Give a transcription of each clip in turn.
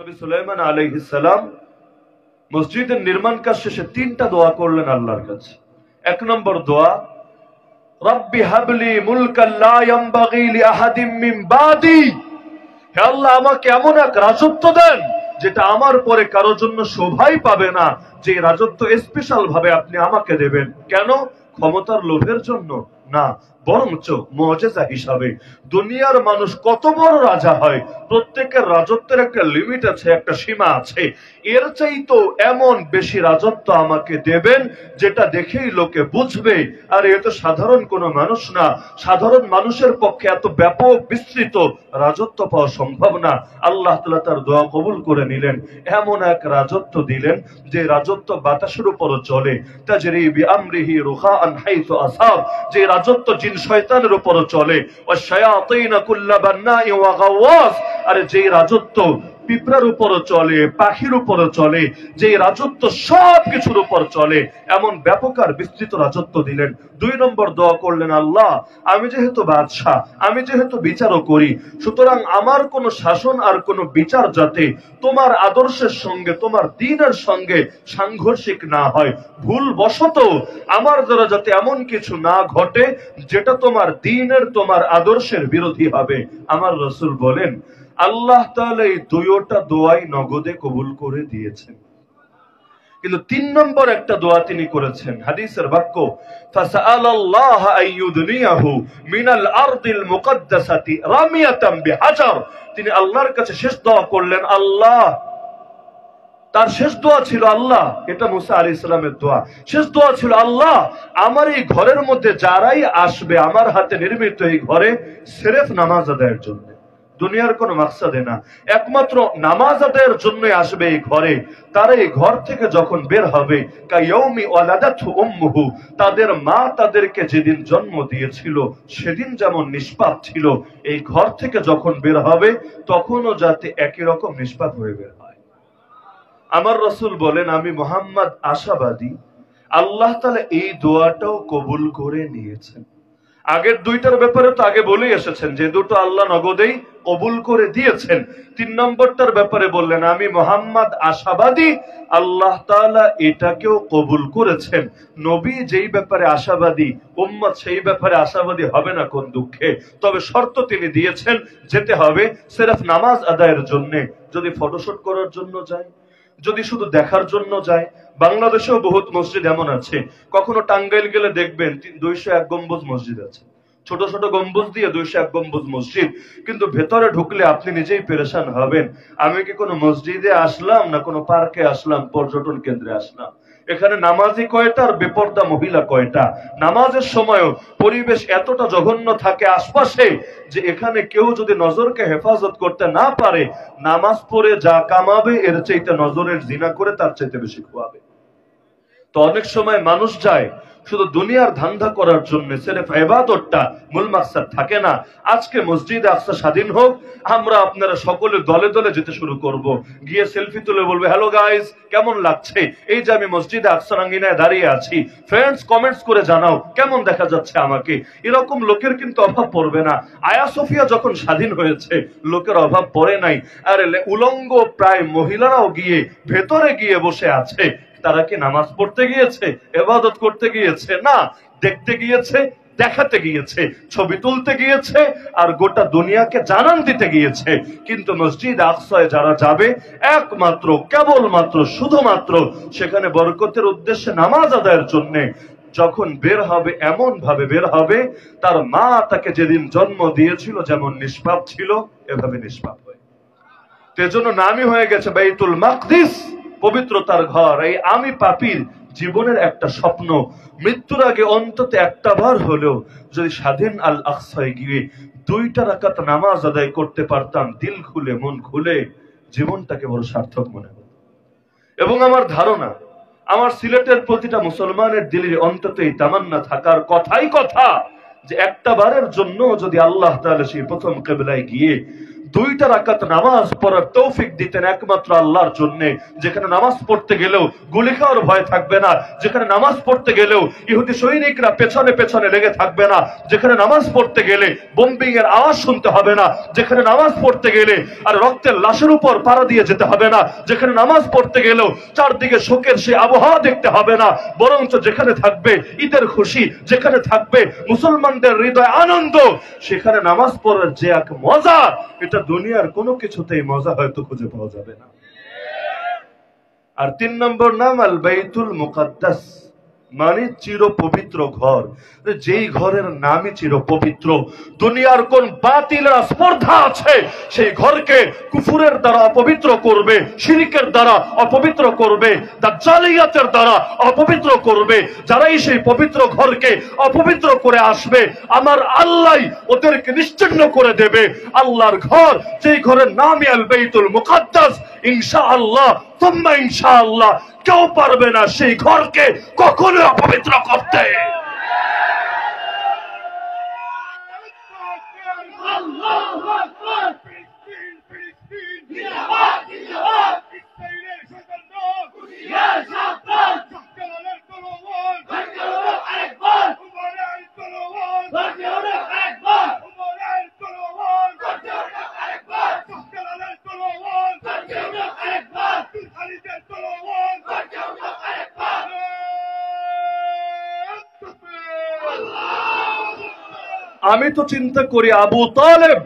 নবী সুলাইমান আলাইহিস সালাম মসজিদের নির্মাণ কাজ শেষে তিনটা দোয়া করলেন আল্লাহর কাছে। এক নম্বর দোয়া, রব্বি হাবলি মুলকান লা ইয়ানবাগি লিআহাদিন মিন বাদি, হে আল্লাহ আমাকে এমন এক রাজত্ব দেন যেটা আমার পরে কারোর জন্য শোভাই পাবে না, যে রাজত্ব স্পেশাল ভাবে আপনি আমাকে দেবেন। কেন? ক্ষমতার লোভের জন্য না, বরঞ্চ মুজিজা হিসাবে। দুনিয়ার মানুষ কত বড় রাজা হয়, প্রত্যেকের রাজত্বের একটা লিমিট আছে, একটা সীমা আছে। এর চাইতো এমন বেশি রাজত্ব আমাকে দেবেন যেটা দেখেই লোকে বুঝবে আর এ তো সাধারণ কোনো মানুষ না, সাধারণ মানুষের পক্ষে এত ব্যাপক বিস্তৃত রাজত্ব পাওয়া সম্ভব না। আল্লাহ তাআলা তার দোয়া কবুল করে নিলেন, এমন এক রাজত্ব দিলেন যে রাজত্ব বাতাসের উপরও চলে, তাজরি বিআমরিহি রুখাআন হাইসু আসাব, যে রাজত্ব জিন শয়তানের উপরও চলে, ওয়াশায়াতিন কুল্লা বান্নাই ওয়া গাওয়াস, আর যে রাজত্ব পিঁপড়ার উপরও চলে, পাখির উপরও চলে, যে রাজত্ব সব কিছুর উপর চলে, এমন ব্যাপক আর বিস্তৃত রাজত্ব দিলেন। দুই নম্বর দোয়া করলেন, আল্লাহ আমি যেহেতু বাদশাহ, আমি যেহেতু বিচারও করি, সুতরাং আমার কোন শাসন আর কোন বিচার যাতে তোমার আদর্শের সঙ্গে, তোমার দ্বীনের সঙ্গে সাংঘর্ষিক না হয়, ভুল বশত আমার দ্বারা যাতে এমন কিছু না ঘটে যেটা তোমার দ্বীনের, তোমার আদর্শের বিরোধী হবে। আমার রাসূল বলেন, আল্লাহ তাআলা এই দুইটা দোয়াই নগদে কবুল করে দিয়েছেন। কিন্তু তিন নম্বর একটা দোয়া তিনি করেছেন, হাদিসের বাক্য, ফাসআলাল্লাহ আইয়ুদনিয়াহু মিনাল আরদিল মুকদ্দাসাতি রামিয়াতাম বিহাজার। তিনি আল্লাহর কাছে শেষ দোয়া করলেন, আল্লাহ, তার শেষ দোয়া ছিল আল্লাহ, এটা মুসা আলাইহিস সালামের দোয়া, শেষ দোয়া ছিল আল্লাহ আমার এই ঘরের মধ্যে যারাই আসবে আমার হাতে নির্মিত এই ঘরে সিরফ নামাজ আদায়ের জন্য, দুনিয়ার কোন মাকসাদে না, একমাত্র নামাজ আদায়ের জন্যই আসবে এই ঘরে, তারা এই ঘর থেকে যখন বের হবে কায়াউমি ওয়ালাদাতহু উম্মুহু, তাদের মা তাদেরকে যেদিন জন্ম দিয়েছিল সেদিন যেমন নিষ্পাপ ছিল, এই ঘর থেকে যখন বের হবে তখনও যাতে একই রকম নিষ্পাপ হয়ে বের হয়। আমার রাসূল বলেন, আমি মুহাম্মদ আশাবাদী আল্লাহ তাআলা এই দোয়াটাও কবুল করে নিয়েছেন। আগের দুইটার ব্যাপারে তো আগে বলেই এসেছেন যে দুটো আল্লাহ নগদেই কবুল করে দিয়েছেন। তিন নম্বরটার ব্যাপারে বললেন, আমি মুহাম্মদ আশাবাদী আল্লাহ তাআলা এটাকেও কবুল করেছেন। নবী যেই ব্যাপারে আশাবাদী, উম্মত সেই ব্যাপারে আশাবাদী হবে না কোন দুঃখে। তবে শর্ত তিনি দিয়েছেন, যেতে হবে সিরফ নামাজ আদায়ের জন্য। যদি ফটোশুট করার জন্য যায়, যদি শুধু দেখার জন্য যায়, বাংলাদেশেও বহুত মসজিদ এমন আছে, কখনো টাঙ্গাইল গেলে দেখবেন 201 গম্বুজ মসজিদ আছে, ছোট ছোট গম্বুজ দিয়ে 201 গম্বুজ মসজিদ, কিন্তু ভেতরে ঢুকলে আপনি নিজেই পেরেশান হবেন, আমি কি কোনো মসজিদে আসলাম না কোনো পার্কে আসলাম, পর্যটন কেন্দ্রে আসলাম। এখানে নামাজি কয়টা আর বেপর্দা মহিলা কয়টা। নামাজের সময়ও পরিবেশ এতটা জঘন্য থাকে আশপাশে যে এখানে কেউ যদি নজরকে হেফাজত করতে না পারে, নামাজ পড়ে যা কামাবে এর চাইতে নজরের জিনা করে তার চাইতে বেশি খোয়াবে। তো অনেক সময় মানুষ যায় শুধু দুনিয়ার ধান্দা করার জন্য, সিরফ ইবাদতটা মূল মাকসাদ থাকে না। আজকে মসজিদে আকসা স্বাধীন হোক, আমরা আপনারা সকলে দলে দলে যেতে শুরু করব, গিয়ে সেলফি তুলে বলবো, হ্যালো গাইস কেমন লাগছে, এই যে আমি মসজিদে আকসার আঙ্গিনায় দাঁড়িয়ে আছি, ফ্রেন্ডস কমেন্টস করে জানাও কেমন দেখা যাচ্ছে আমাকে। এরকম লোকের কিন্তু অভাব পড়বে না। আয়া সোফিয়া যখন স্বাধীন হয়েছে লোকের অভাব পড়ে নাই। আর উলঙ্গ প্রায় মহিলারাও গিয়ে ভেতরে গিয়ে বসে আছে। তারা কি নামাজ পড়তে গিয়েছে, ইবাদত করতে গিয়েছে? না, দেখতে গিয়েছে, দেখাতে গিয়েছে, ছবি তুলতে গিয়েছে, আর গোটা দুনিয়াকে জানান দিতে গিয়েছে। কিন্তু মসজিদ আকসায় যারা যাবে একমাত্র, কেবলমাত্র, শুধুমাত্র সেখানে বরকতের উদ্দেশ্যে নামাজ আদায়ের জন্য যখন বের হবে, এমন ভাবে বের হবে তার মা তাকে যেদিন জন্ম দিয়েছিল যেমন নিষ্পাপ ছিল এভাবে নিষ্পাপ হয়। এজন্য নামই হয়ে গেছে বাইতুল মাকদিস, পবিত্রতার ঘর। এই আমি পাপীর জীবনের একটা স্বপ্ন, মৃত্যুর আগে অন্তত একটা বার হলেও যদি স্বাধীন আল আকসায় গিয়ে 2 রাকাত নামাজ আদায় করতে পারতাম দিল খুলে, মন খুলে, জীবনটাকে বড় সার্থক মনে হতো। এবং আমার ধারণা, আমার সিলেটের প্রতিটা মুসলমানের দিলে অন্তত এই তামান্না থাকার কথাই কথা যে একটা বারের জন্য যদি আল্লাহ তাআলা সেই প্রথম কিবলায় গিয়ে দুইটা রাকাত নামাজ পড়ার তৌফিক দিতেন একমাত্র আল্লাহর জন্য। যেখানে নামাজ পড়তে গেলেও গুলি খাওয়ার ভয় থাকবে না, যেখানে নামাজ পড়তে গেলেও ইহুদি সৈনিকরা পেছনে পেছনে লেগে থাকবে না, যেখানে নামাজ পড়তে গেলে বোম্বিং এর আওয়াজ শুনতে হবে না, যেখানে নামাজ পড়তে গেলে আর রক্তের লাশের উপর পাড়া দিয়ে যেতে হবে না, যেখানে নামাজ পড়তে গেলেও চারদিকে শোকের সেই আবহাওয়া দেখতে হবে না, বরঞ্চ যেখানে থাকবে ঈদের খুশি, যেখানে থাকবে মুসলমানদের হৃদয় আনন্দ, সেখানে নামাজ পড়ার যে এক মজা, এটা দুনিয়ার কোনো কিছুতেই মজা হয়তো খুঁজে পাওয়া যাবে না। আর 3 নম্বর নাম আল বাইতুল মুকাদ্দাস, মানে চির পবিত্র ঘর। যেই ঘরের নামই চির পবিত্র, দুনিয়ার কোন বাতিলের স্পর্ধা আছে সেই ঘরকে কুফুরের দ্বারা অপবিত্র করবে, শিরকের দ্বারা অপবিত্র করবে, দাজ্জালিয়াতের দ্বারা অপবিত্র করবে। যারাই সেই পবিত্র ঘরকে অপবিত্র করে আসবে, আমার আল্লাহ ওদেরকে নিশ্চিহ্ন করে দেবে। আল্লাহর ঘর, যেই ঘরের নামই আল বাইতুল মুকাদ্দাস, ইনশাআল্লাহ তোমরা ইনশাআল্লাহ কেউ পারবে না সেই ঘরকে কখনো অপবিত্র করতে। আমি তো চিন্তা করি আবু তালেব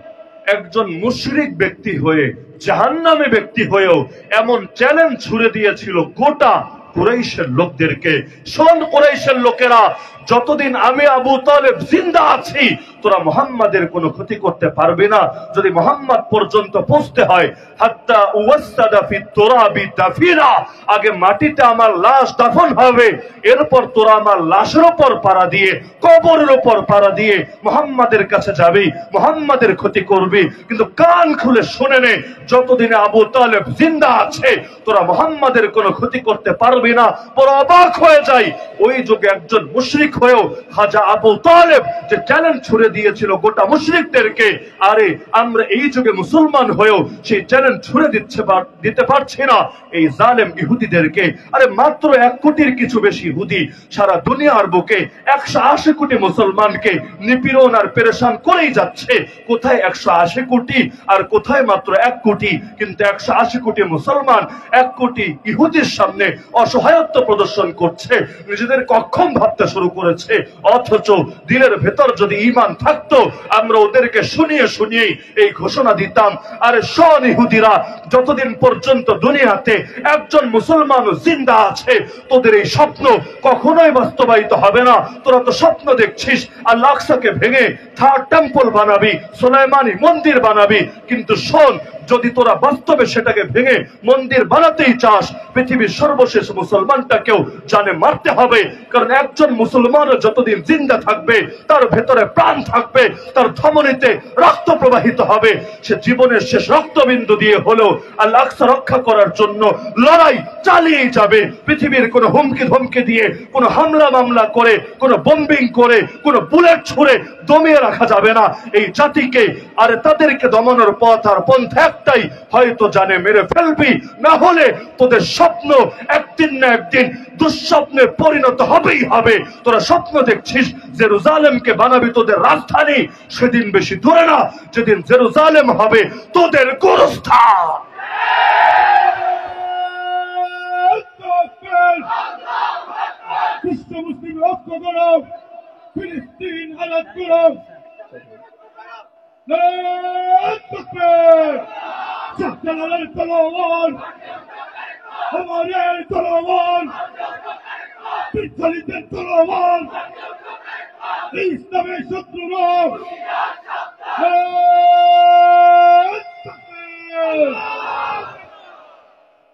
একজন মুশরিক ব্যক্তি হয়ে, জাহান্নামী ব্যক্তি হয়েও এমন চ্যালেঞ্জ ছুড়ে দিয়েছিল গোটা কুরাইশের লোকদেরকে, শোন কুরাইশের লোকেরা, যতদিন আমি আবু তালেব জিন্দা আছি তোরা মুহাম্মাদের কোনো ক্ষতি করতে পারবে না। যদি মুহাম্মদ পর্যন্ত পৌঁছতে হয়, হাত্তা উওয়াসসাদা ফিত তুরাবি দাফিরা, আগে মাটিতে আমার লাশ দাফন হবে, এরপর তোরা আমার লাশের উপর পাড়া দিয়ে, কবরের উপর পাড়া দিয়ে মুহাম্মাদের কাছে যাবি, মুহাম্মাদের ক্ষতি করবি। কিন্তু কান খুলে শুনে নে, যতদিন আবু তালেব জিন্দা আছে তোরা মুহাম্মাদের কোনো ক্ষতি করতে পারবি না। বড় অবাক হয়ে যাই, ওই যুগে একজন মুশরিক হয়েও খাজা আবু তালেব যে চ্যালেঞ্জ ছুড়ে দিয়েছিল গোটা মুশরিকদেরকে, আরে আমরা এই যুগে মুসলমান হয়েও সেই চ্যালেঞ্জ ছুড়ে দিতে পারছি না এই জালেম ইহুদিদেরকে। আরে মাত্র 1 কোটির কিছু বেশি ইহুদি সারা দুনিয়ার বুকে 180 কোটি মুসলমানকে নিপীড়ন আর পেরেশান করেই যাচ্ছে। কোথায় 180 কোটি আর কোথায় মাত্র 1 কোটি, কিন্তু 180 কোটি মুসলমান 1 কোটি ইহুদির সামনে অসহায়ত্ব প্রদর্শন করছে, নিজেদের অক্ষম ভাবতে শুরু করেছে। অথচ দিলের ভেতর যদি ঈমান থাকতো, আমরা ওদেরকে শুনিয়ে শুনিয়ে এই ঘোষণা দিতাম, আরে শোন ইহুদিরা, যতদিন পর্যন্ত দুনিয়াতে একজন মুসলমান জিন্দা আছে তোদের এই স্বপ্ন কখনোই বাস্তবায়িত হবে না। তোরা তো স্বপ্ন দেখছিস আল আকসাকে ভেঙে থার্ড টেম্পল বানাবি, সুলাইমানি মন্দির বানাবি, কিন্তু শোন, যদি তোরা বাস্তবে সেটাকে ভেঙে মন্দির বানাতেই চাস, পৃথিবীর সর্বশেষ মুসলমানটাকেও জানে মারতে হবে। কারণ একজন মুসলমান যতদিন জিন্দা থাকবে তার ভেতরে প্রাণ থাকবে, তার ধমনীতে রক্ত প্রবাহিত হবে। সে জীবনের শেষ রক্তবিন্দু দিয়ে হলেও আল আকসা রক্ষা করার জন্য লড়াই চালিয়ে যাবে। পৃথিবীর কোনো হুমকি ধমকি দিয়ে, কোনো হামলা মামলা করে, কোনো বোম্বিং করে, কোনো বুলেট ছুড়ে দমিয়ে রাখা যাবে না এই জাতিকে। আর তাদেরকে দমানোর পথ আর পন্থা একটাই, হয়তো জানে মেরে ফেলবি, না হলে তোদের স্বপ্ন একদিন না একদিন দুঃস্বপ্নে পরিণত হবেই হবে। তোরা স্বপ্ন দেখছিস জেরুজালেমকে বানাবি তোদের রাজধানী, সেদিন বেশি দূরে না যেদিন জেরুজালেম হবে তোদের গোরস্থান। বিশ্ব মুসলিম ঐক্য করো, ফিলিস্তিন আলাদা করো, শাহজালালের তলোয়ার, ওমরের তলোয়ার, বিদ্যালীদের তলোয়ার, ইসলামের শত্রুরা।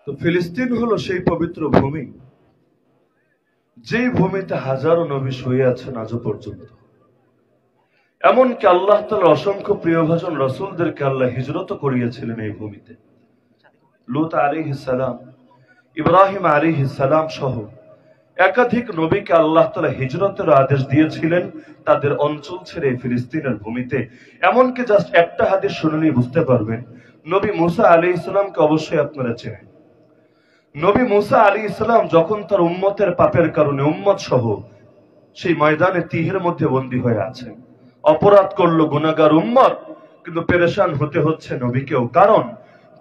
তো ফিলিস্তিন হলো সেই পবিত্র ভূমি, যেই ভূমিতে হাজারো নবী শুয়ে আছেন আজও পর্যন্ত। এমনকি আল্লাহ তাআলার অসংখ্য প্রিয়ভাজন রাসূলদেরকে আল্লাহ হিজরত করিয়েছিলেন এই ভূমিতে। লূত আলাইহিস সালাম, ইব্রাহিম আলাইহিস সালাম সহ একাধিক নবীকে আল্লাহ তাআলা হিজরতের আদেশ দিয়েছিলেন তাদের অঞ্চল ছেড়ে ফিলিস্তিনের ভূমিতে। এমনকি জাস্ট একটা হাদিস শুনলেই বুঝতে পারবেন, নবী মুসা আলাইহিস সালামকে অবশ্যই আপনারা চেনেন। নবী মুসা আলাইহিস সালাম যখন তার উম্মতের পাপের কারণে উম্মত সহ সেই ময়দানে তিহের মধ্যে বন্দী হয়ে আছেন, অপরাধ করলো গুনাহগার উম্মত, কিন্তু পেরেশান হতে হচ্ছে নবীকেও। কারণ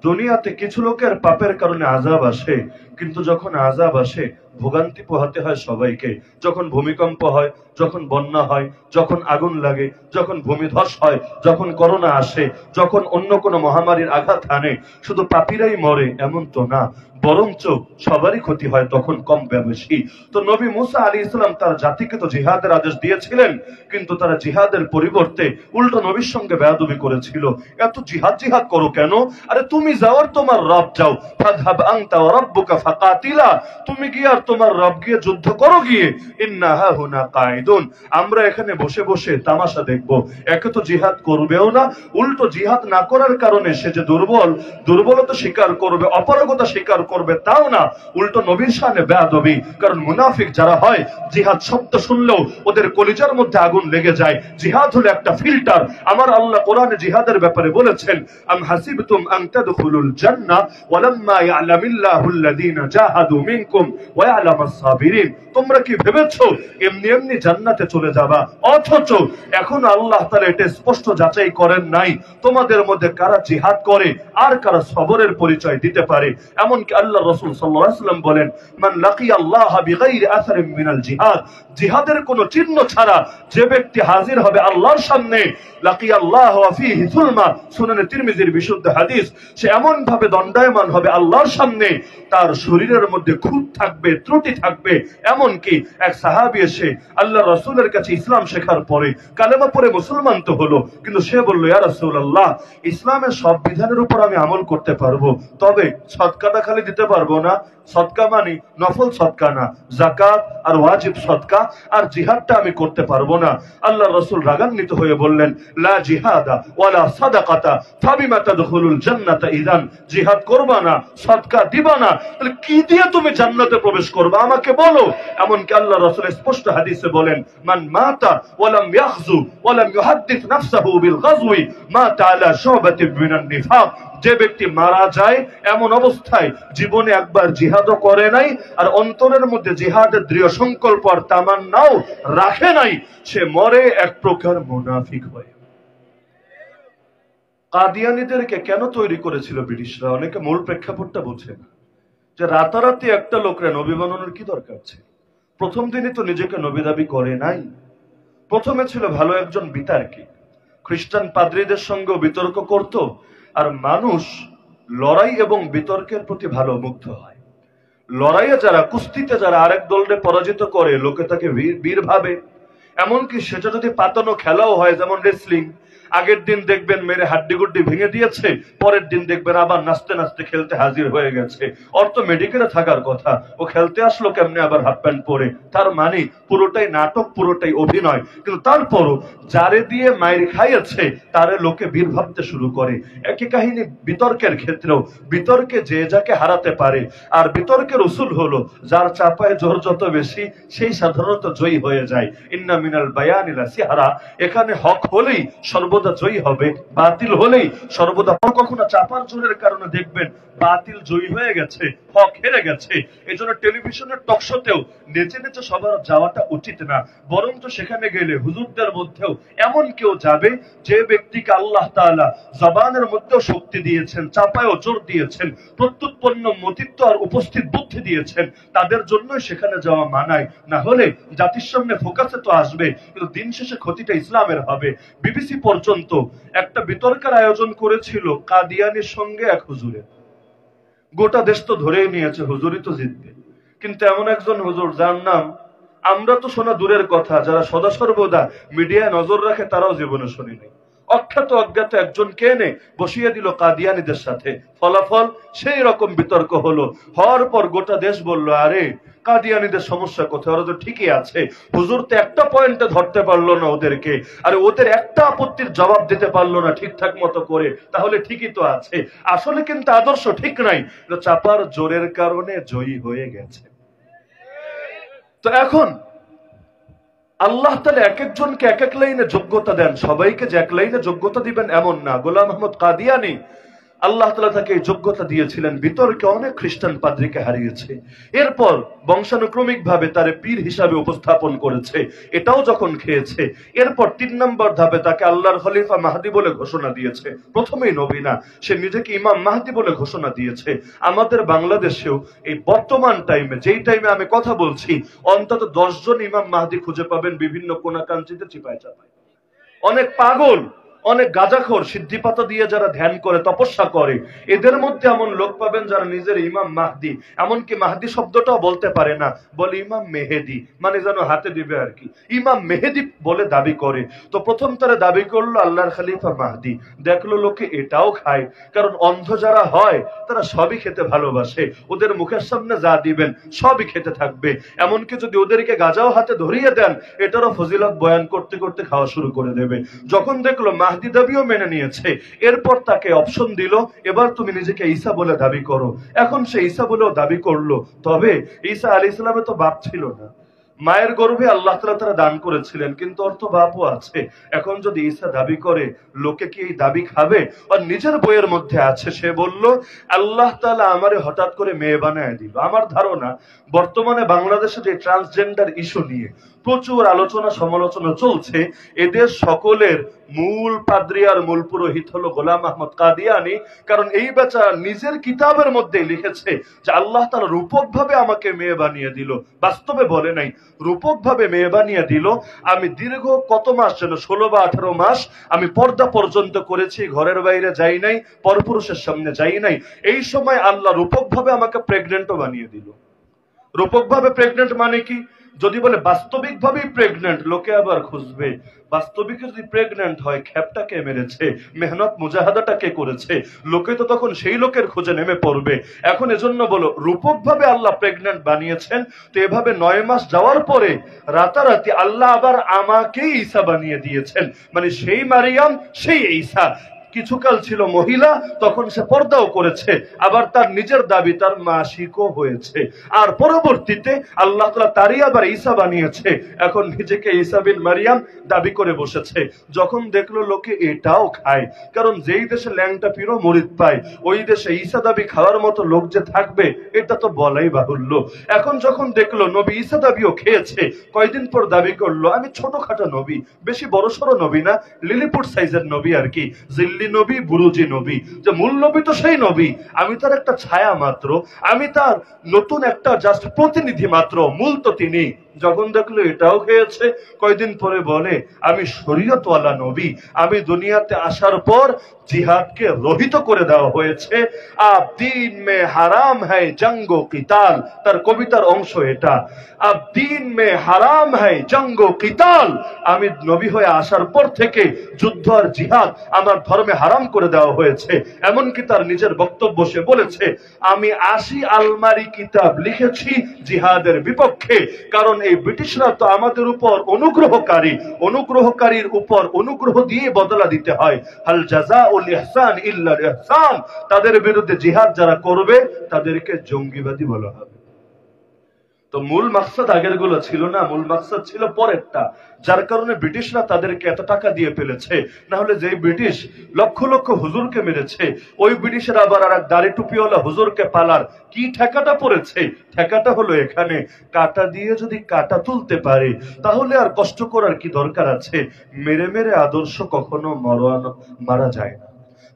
দুনিয়াতে কিছু লোকের পাপের কারণে আযাব আসে, কিন্তু যখন আযাব আসে ভোগান্তি পোহাতে হয় সবাইকে। যখন ভূমিকম্প হয়, যখন বন্যা হয়, যখন আগুন লাগে, যখন ভূমিধস হয়, যখন করোনা আসে, যখন অন্য কোনো মহামারীর আঘাত হানে, শুধু পাপীরাই মরে এমন তো না, বরঞ্চ সবারই ক্ষতি হয় তখন কম বেশি। তো নবী মুসা আলাইহিস সালাম তার জাতিকে তো জিহাদের আদেশ দিয়েছিলেন, কিন্তু তারা জিহাদের পরিবর্তে উল্টো নবীর সঙ্গে বেয়াদবি করেছিল। এত জিহাদ জিহাদ করো কেন? আরে তুমি যাও আর তোমার রব যাও, ফাযহাব আনতা ওয়া রাব্বুকা ফাকাতিলা, তুমি গিয়ে আর তোমার রব গিয়ে যুদ্ধ করো গিয়ে, ইন্না হাহুনা কাঈদুন, আমরা এখানে বসে বসে তামাশা দেখবো। একে তো জিহাদ করবেও না, উল্টো জিহাদ না করার কারণে সে যে দুর্বলতা স্বীকার করবে, অপারগতা স্বীকার করবে তাও না, উল্টো নবীর শানে বেয়াদবি। কারণ মুনাফিক যারা হয়, জিহাদ শব্দ শুনলেও ওদের কলিজার মধ্যে আগুন লেগে যায়। জিহাদ হলো একটা ফিল্টার। আমার আল্লাহ কোরআনে জিহাদের ব্যাপারে বলেছেন, আম হাসিবতুম আন তাদখুলুল জান্নাহ ওয়ালাম্মা ইয়ালামিল্লাহুল্লাযীনা জাহাদু মিনকুম ওয়া ইয়ালামাস সাবিরিন, তোমরা কি ভেবেছো এমনি এমনি জান্নাতে চলে যাবা? অথচ এখন আল্লাহ তাআলা এটা স্পষ্ট যাচাই করেন নাই তোমাদের মধ্যে কারা জিহাদ করে আর কারা সবরের পরিচয় দিতে পারে। এমনকি আল্লাহ রাসূল সাল্লাল্লাহু আলাইহি ওয়াসাল্লাম বলেন, মান লাকিয়াল্লাহ বিগাইরি আসারিন মিনাল জিহাদ, জিহাদের কোনো চিহ্ন ছাড়া যে ব্যক্তি হাজির হবে আল্লাহর সামনে, লাকিয়াল্লাহ ওয়া ফীহি সুলমা, সুনানে তিরমিজির বিশুদ্ধ হাদিস, সে এমন ভাবে দণ্ডায়মান হবে আল্লাহর সামনে, তার শরীরের মধ্যে খুঁত থাকবে, ত্রুটি থাকবে। এমনকি এক সাহাবী এসে আল্লাহ রাসূলের কাছে ইসলাম শেখার পরে, কালেমা পড়ে মুসলমান তো হলো, কিন্তু সে বলল, ইয়া রাসূলুল্লাহ, ইসলামের সব বিধানের উপর আমি আমল করতে পারবো, তবে সদকাটা খালি দিতে পারবো না। সদকা মানে নফল সদকা না, যাকাত আর ওয়াজিব সদকা, আর জিহাদটা আমি করতে পারবো না। আল্লাহ রাসূল রাগান্বিত হয়ে বললেন, লা জিহাদা ওয়ালা সাদাকাতা ফাবিমা তাদখুলুল জান্নাতা ইযান, জিহাদ করবা না, সদকা দিবা না, তাহলে কি দিয়ে তুমি জান্নাতে প্রবেশ করবে আমাকে বলো। এমনকি আল্লাহ রাসূল স্পষ্ট হাদিসে বলেন, মান মাতা ওয়ালাম ইয়াখযু ওয়ালাম ইউহাদ্দিস নাফসাহু বিল গাজওয়ি মাতা আলা শুবাতিন মিনান নিফাক, যে ব্যক্তি মারা যায় এমন অবস্থায় জীবনে একবার জিহাদও করে নাই আর অন্তরের মধ্যে জিহাদের দৃঢ় সংকল্প আর তামান্নাও রাখে নাই, সে মরে এক প্রকার মুনাফিক হয়ে। কাদিয়ানীদেরকে কেন তৈরি করেছিল ব্রিটিশরা? অনেকে মূল প্রেক্ষাপটটা বোঝে না, যে রাতারাতি একটা লোকরে নবী বানানোর কি দরকার ছিল? প্রথম দিনই তো নিজেকে নবী দাবি করে নাই। প্রথমে ছিল ভালো একজন বিতার্কিক, খ্রিস্টান পাদ্রীদের সঙ্গেও বিতর্ক করত, আর মানুষ লড়াই এবং বিতর্কের প্রতি ভালো মুগ্ধ হয়। লড়াইয়ে যারা, কুস্তিতে যারা আরেক দলকে পরাজিত করে, লোকে তাকে বীর ভাবে। এমনকি সেটা যদি পাতানো খেলাও হয়, যেমন রেসলিং, আগের দিন দেখবেন মেরে হাড্ডি গুড্ডি ভেঙে দিয়েছে, পরের দিন দেখবেন আবার নাচতে নাচতে খেলতে হাজির হয়ে গেছে। ওর তো মেডিকেলে থাকার কথা, ও খেলতে আসলো কেমনে আবার হাফ প্যান্ট পরে? তার মানে পুরোটাই নাটক, পুরোটাই অভিনয়। কিন্তু তারপরও যারে দিয়ে মায়ের খাইয়েছে তারে লোকে বীর ভাবতে শুরু করে। একই কাহিনী বিতর্কের ক্ষেত্রেও, বিতর্কে যে যাকে হারাতে পারে, আর বিতর্কের উসুল হলো যার চাপায় জোর যত বেশি সেই সাধারণত জয়ী হয়ে যায়। ইন্না মিনাল বায়ানি লা সিহরা, এখানে হক হলেই সর্বদা জয়ী হবে, বাতিল হলেই সর্বদা। কখনো চাপার জোরের কারণে দেখবেন বাতিল জয়ী হয়ে গেছে, হক হেরে গেছে। এই জন্য টেলিভিশনের টক শোতেও নেচে নেচে সবার যাওয়াটা উচিত না, বরঞ্চ সেখানে গেলে হুজুরদের মধ্যেও এমন কেউ যাবে যে ব্যক্তিকে আল্লাহ তাআলা জবানের মধ্যেও শক্তি দিয়েছেন, চাপায়ও জোর দিয়েছেন, প্রত্যুৎপন্ন মতিত্ব আর উপস্থিত বুদ্ধি দিয়েছেন, তাদের জন্যই সেখানে যাওয়া মানায়। না হলে জাতির সামনে ফোকাসে তো আসবে, কিন্তু দিন শেষে ক্ষতিটা ইসলামের হবে। বিবিসি পর্যন্ত একটা বিতর্কের আয়োজন করেছিল কাদিয়ানির সঙ্গে এক হুজুরের। গোটা দেশ তো ধরেই নিয়েছে হুজুরই তো জিতবে, কিন্তু এমন একজন হুজুর যার নাম আমরা তো শোনা দূরের কথা, যারা সদা সর্বদা মিডিয়ায় নজর রাখে তারাও জীবনে শুনি নাই। অখ্যাত অজ্ঞাত একজনকে এনে বসিয়ে দিল কাদিয়ানীদের সাথে। ফলাফল সেই রকম বিতর্ক হলো। হওয়ার পর গোটা দেশ বলল, আরে কাদিয়ানীদের সমস্যা কোথায়? ওরা তো ঠিকই আছে। হুজুর তো একটা পয়েন্টে ধরতে পারলো না ওদেরকে, আরে ওদের একটা আপত্তির জবাব দিতে পারলো না ঠিকঠাক মতো করে, তাহলে ঠিকই তো আছে। আসলে কিন্তু আদর্শ ঠিক নাই, চাপার জোরের কারণে জয়ী হয়ে গেছে। তো এখন আল্লাহ তাআলা এক একজনকে এক এক লাইনে যোগ্যতা দেন, সবাইকে যে এক লাইনে যোগ্যতা দিবেন এমন না। গোলাম আহমদ কাদিয়ানী আল্লাহ তাআলা তাকে এই যোগ্যতা দিয়েছিলেন, বিতর্কে অনেক খ্রিস্টান পাদ্রীকে হারিয়েছে, এরপর বংশানুক্রমিক ভাবে তারে পীর হিসাবে উপস্থাপন করেছে, এটাও যখন খেয়েছে, এরপর 3 নম্বর ধাপে তাকে আল্লাহর খলিফা মাহদী বলে ঘোষণা দিয়েছে। প্রথমেই নবী না, সে নিজেকে ইমাম মাহদী বলে ঘোষণা দিয়েছে। আমাদের বাংলাদেশেও এই বর্তমান টাইমে, যেই টাইমে আমি কথা বলছি, অন্তত 10 জন ইমাম মাহদী খুঁজে পাবেন বিভিন্ন কোনাকাঞ্চিতে চিপায় চাপায়। অনেক পাগল, অনেক গাঁজাখোর, সিদ্ধিপাতা দিয়ে যারা ধ্যান করে, তপস্যা করে, এদের মধ্যে এমন লোক পাবেন যারা নিজের ইমাম মাহদী, এমনকি মাহদী শব্দটাও বলতে পারে না, বলে ইমাম মেহেদি, মানে যেন হাতে দিবে আর কি, ইমাম মেহেদি বলে দাবি করে। তো প্রথম তারা দাবি করলো আল্লাহর খলিফা মাহদী, দেখলো লোকে এটাও খায়, কারণ অন্ধ যারা হয় তারা সবই খেতে ভালোবাসে, ওদের মুখের সামনে যা দিবেন সবই খেতে থাকবে, এমনকি যদি ওদেরকে গাঁজাও হাতে ধরিয়ে দেন এটারও ফজিলত বয়ান করতে করতে খাওয়া শুরু করে দেবে। যখন দেখলো মাহদী দাবিও মেনে নিয়েছে, এরপর তাকে অপশন দিল, এবার তুমি নিজেকে ঈসা বলে দাবি করো। এখন সে ঈসা বলেও দাবি করলো, তবে ঈসা আলাইহিস সালামের তো বাপ ছিল না, মায়ের গর্ভে আল্লাহ তাআলা তারা দান করেছিলেন, কিন্তু ওর তো বাপও আছে। এখন যদি ঈসা দাবি করে, লোকে কি এই দাবি খাবে? আর নিজের বইয়ের মধ্যে আছে, সে বলল আল্লাহ তাআলা আমারে হঠাৎ করে মেয়ে বানায় দিল। আমার ধারণা বর্তমানে বাংলাদেশে যে ট্রান্সজেন্ডার ইস্যু নিয়ে প্রচুর আলোচনা সমালোচনা চলছে, এদের সকলের মূল পাদ্রী আর মূল পুরোহিত হলো গোলাম আহমদ কাদিয়ানী। কারণ এই বেচা নিজের কিতাবের মধ্যে লিখেছে যে আল্লাহ তাআলা রূপক ভাবে আমাকে মেয়ে বানিয়ে দিল, বাস্তবে বলে নাই, রূপক ভাবে মেয়ে বানিয়ে দিল। আমি দীর্ঘ কত মাস যেন, 16 বা 18 মাস আমি পর্দা পর্যন্ত করেছি, ঘরের বাইরে যাই নাই, পরপুরুষের সামনে যাই নাই। এই সময় আল্লাহ রূপক ভাবে আমাকে প্রেগনেন্টও বানিয়ে দিল। রূপক ভাবে প্রেগনেন্ট মানে কি? যদি বলে বাস্তবিক ভাবেই প্রেগনেন্ট, লোকে আবার খুঁজবে। বাস্তবিকে যদি প্রেগনেন্ট হয়, খ্যাপটাকে মেরেছে, মেহনত মুজাহাদাটাকে করেছে, লোকে তো তখন সেই লোকের খোঁজে নেমে পড়বে। এখন এজন্য বলো, রূপক ভাবে আল্লাহ প্রেগনেন্ট বানিয়েছেন। তো এভাবে 9 মাস যাওয়ার পরে রাতারাতি আল্লাহ আবার আমাকেই ঈসা বানিয়ে দিয়েছেন, মানে সেই মারিয়াম সেই ঈসা। কিছুকাল ছিল মহিলা, তখন সে পর্দাও করেছে, আবার তার নিজের দাবি তার মাসিকও হয়েছে, আর পরবর্তীতে আল্লাহ তাআলা তারই আবার ঈসা বানিয়েছে। এখন নিজেকে ঈসা বিন মারিয়াম দাবি করে বসেছে। যখন দেখলো লোকে এটাও খায়, কারণ যেই দেশে ল্যাংটা পীরও মুরিদ পায়, ওই দেশে ঈসা দাবি খাওয়ার মতো লোক যে থাকবে এটা তো বলাই বাহুল্য। এখন যখন দেখলো নবী ঈসা দাবিও খেয়েছে, কয়দিন পর দাবি করলো আমি ছোটখাটো নবী, বেশি বড়সড় নবী না, লিলিপুট সাইজের নবী আর কি, নবী, বুরুজি নবী। যে মূল নবী তো সেই নবী, আমি তার একটা ছায়া মাত্র, আমি তার নতুন একটা জাস্ট প্রতিনিধি মাত্র, মূল তো তিনি। যখন দেখলো এটাও খেয়েছে, কয়দিন পরে বলে আমি শরীয়তওয়ালা নবী, আমি দুনিয়াতে আসার পর জিহাদকে রহিত করে দেওয়া হয়েছে। আব দিন মে হারাম হ্যায় জঙ্গ কিতাল, তার কবিতার অংশ এটা। আব দিন মে হারাম হ্যায় জঙ্গ কিতাল, আমি নবী হয়ে আসার পর থেকে যুদ্ধ আর জিহাদ আমার ধর্মে হারাম করে দেওয়া হয়েছে। এমনকি তার নিজের বক্তব্য সে বলেছে আমি 80 আলমারি কিতাব লিখেছি জিহাদের বিপক্ষে, কারণ এই ব্রিটিশরা তো আমাদের উপর অনুগ্রহকারী, অনুগ্রহকারীর উপর অনুগ্রহ দিয়ে বদলা দিতে হয়। হাল জাযাউল ইহসান ইল্লাল ইহসান, তাদের বিরুদ্ধে জিহাদ যারা করবে তাদেরকে জঙ্গিবাদী বলা হবে। তো মূল মাকসাদ আগের গুলো ছিল না, মূল মাকসাদ ছিল পরেরটা, যার কারণে ব্রিটিশরা তাদেরকে এত টাকা দিয়ে ফেলেছে। না হলে যে ব্রিটিশ লক্ষ লক্ষ হুজুরকে মেরেছে, ওই ব্রিটিশের আবার আর এক দাড়ি টুপিওয়ালা হুজুরকে পালার কি ঠেকাটা পড়েছে? ঠেকাটা হলো এখানে, কাটা দিয়ে যদি কাটা তুলতে পারে তাহলে আর কষ্ট করার কি দরকার আছে? মেরে মেরে আদর্শ কখনো মারা যায় না,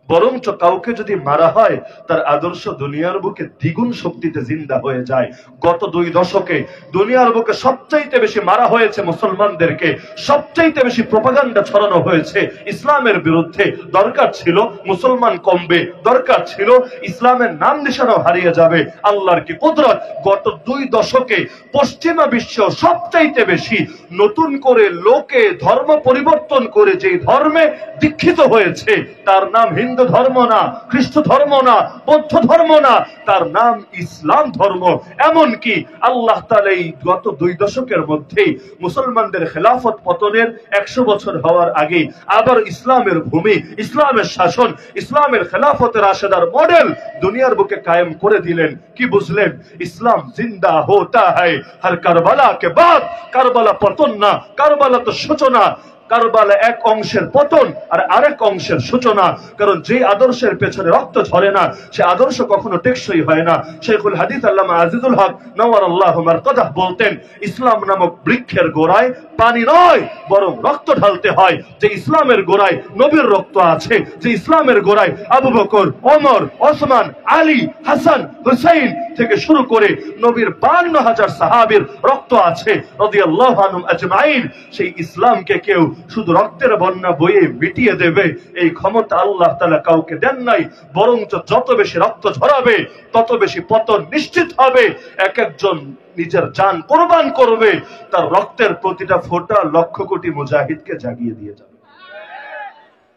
বরঞ্চ কাউকে যদি মারা হয় তার আদর্শ দুনিয়ার বুকে দ্বিগুণ শক্তিতে জিন্দা হয়ে যায়। গত 2 দশকে দুনিয়ার বুকে সবচাইতে বেশি মারা হয়েছে মুসলমানদেরকে, সবচাইতে বেশি প্রপাগান্ডা ছড়ানো হয়েছে ইসলামের বিরুদ্ধে। দরকার ছিল মুসলমান কমবে, দরকার ছিল ইসলামের নাম নিশানাও হারিয়ে যাবে। আল্লাহর কি কুদরত, গত 2 দশকে পশ্চিমা বিশ্ব সবচাইতে বেশি নতুন করে লোকে ধর্ম পরিবর্তন করে যে ধর্মে দীক্ষিত হয়েছে তার নাম হিন্দু হিন্দু ধর্ম না, খ্রিস্ট ধর্ম না, বৌদ্ধ ধর্ম না, তার নাম ইসলাম ধর্ম। এমনকি আল্লাহ তাআলা এই গত 2 দশকের মধ্যেই মুসলমানদের খেলাফত পতনের 100 বছর হওয়ার আগে আবার ইসলামের ভূমি, ইসলামের শাসন, ইসলামের খেলাফতের রাশেদার মডেল দুনিয়ার বুকে কায়েম করে দিলেন। কি বুঝলেন? ইসলাম জিন্দা হোতা হ্যায় হর কারবালা কে বাদ। কারবালা পতন না, কারবালা তো সূচনা। কারবালা এক অংশের পতন আর আরেক অংশের সূচনা। কারণ যে আদর্শের পেছনে রক্ত ঝরে না সে আদর্শ কখনো টেকসই হয় না। শেখুল হাদিস আল্লামা আজিজুল হক নওয়ারাল্লাহু মারকাদাহ বলতেন, ইসলাম নামক বৃক্ষের গোড়ায় পানি নয় বরং রক্ত ঢালতে হয়। যে ইসলামের গোড়ায় নবীর রক্ত আছে, যে ইসলামের গোড়ায় আবু বকর, ওমর, ওসমান, আলী, হাসান, হুসাইন থেকে শুরু করে নবীর 52,000 সাহাবীর রক্ত আছে রাদিয়াল্লাহু আনহুম আজমাইন, সেই ইসলামকে কেউ শুধু রক্তের বন্যা বয়ে মিটিয়ে দেবে এই ক্ষমতা আল্লাহ তাআলা কাউকে দেন নাই। বরঞ্চ যত বেশি রক্ত ঝরাবে তত বেশি পতন নিশ্চিত হবে। এক একজন নিজের জান কোরবান করবে, তার রক্তের প্রতিটা ফোঁটা লক্ষ কোটি মুজাহিদকে জাগিয়ে দিয়ে যাবে।